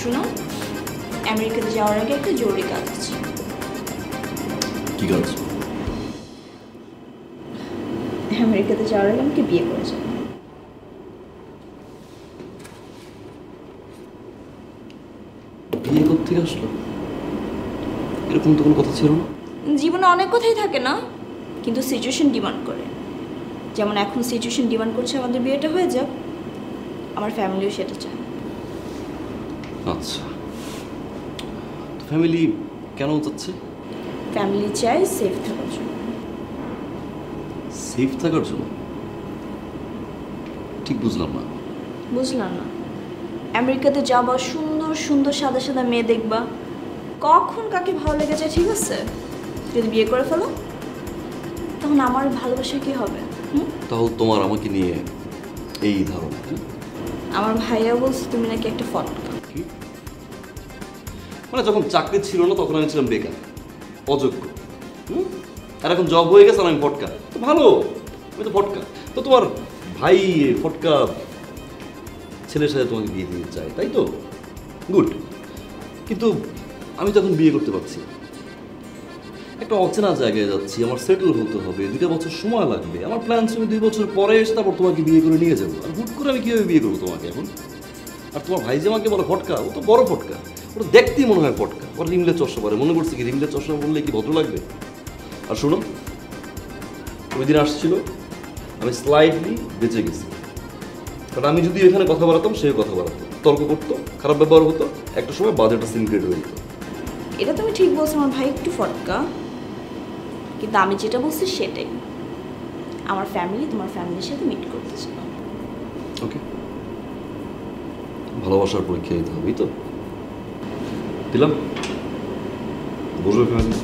শোনো, আমেরিকাতে যাওয়ার আগে একটা জরুরি কাজ আছে। কি কাজ? আমেরিকাতে যাওয়ার আগে আমাকে বিয়ে করে যাবে। বিয়ে করতে আসলো? এরকম তো কোনো কথা ছিল না। জীবনে অনেক কথাই থাকে না, কিন্তু সিচুয়েশন ডিমান্ড করে। যেমন এখন সিচুয়েশন ডিমান্ড করছে আমাদের বিয়েটা হয়ে যাক, আমার ফ্যামিলিও সেটা চায়। আচ্ছা, তো ফ্যামিলি কেন চাচ্ছে? ফ্যামিলি চাই সেফ থাকার জন্য। সেফ থাকার জন্য? ঠিক বুঝলাম না। বুঝলাম না? আমেরিকাতে যাবা, সুন্দর সুন্দর সাদা সাদা মেয়ে দেখবা, কখন কাকে ভালো লেগেছে ঠিক আছে, যদি বিয়ে করে ফেলো তখন আমার ভালোবাসা কি হবে? তাহলে তোমার আমাকে নিয়ে এই ধারণা? আমার ভাইয়া বলছে তুমি নাকি একটা ফটকা। কি মানে, যখন চাকরি ছিল না তখন আমি ছিলাম বেকার, অযোগ্য। আর এখন জব হয়ে গেছে আর আমি ফটকা? তো ভালো, আমি তো ফটকা। তো তোমার ভাই ফটকা ছেলের সাথে তোমাকে বিয়ে দিতে চায়, তাই তো? গুড। কিন্তু আমি তখন বিয়ে করতে পারছি, একটা অচেনা জায়গায় যাচ্ছি, আমার সেটেল হতে হবে, 2 বছর সময় লাগবে। আমার প্ল্যান ছিল 2 বছর পরে এসে তারপর তোমাকে বিয়ে করে নিয়ে যাবো। আর হুট করে আমি কীভাবে বিয়ে করবো তোমাকে এখন? আর তোমার ভাই যে আমাকে বলে ফটকা, ও তো বড় ফটকা, ওটা দেখতেই মনে হয় ফটকা। ওর রিমলে চশমা পরে, মনে করছে কি রিমলে চশমা বললে কি ভদ্র লাগবে? আর শোনো, ওই দিন আসছিল, আমি স্লাইডলি বেঁচে গেছি। কারণ আমি যদি এখানে কথা বাড়াতাম, সে কথা বাড়াতো, তর্ক করতো, খারাপ ব্যবহার হতো, একটা সময় বাজেটটা সিনক্রেট হয়ে যেত। এটা তুমি ঠিক বলছো, আমার ভাই একটু ফটকা, কিন্তু আমি যেটা বলছি সেটাই। আমার ফ্যামিলি তোমার ফ্যামিলির সাথে মিট করতে চাই। ওকে, ভালোবাসার পরীক্ষা দিতে হবেই তো। দিলাম, বুঝবে ফ্যামিলি।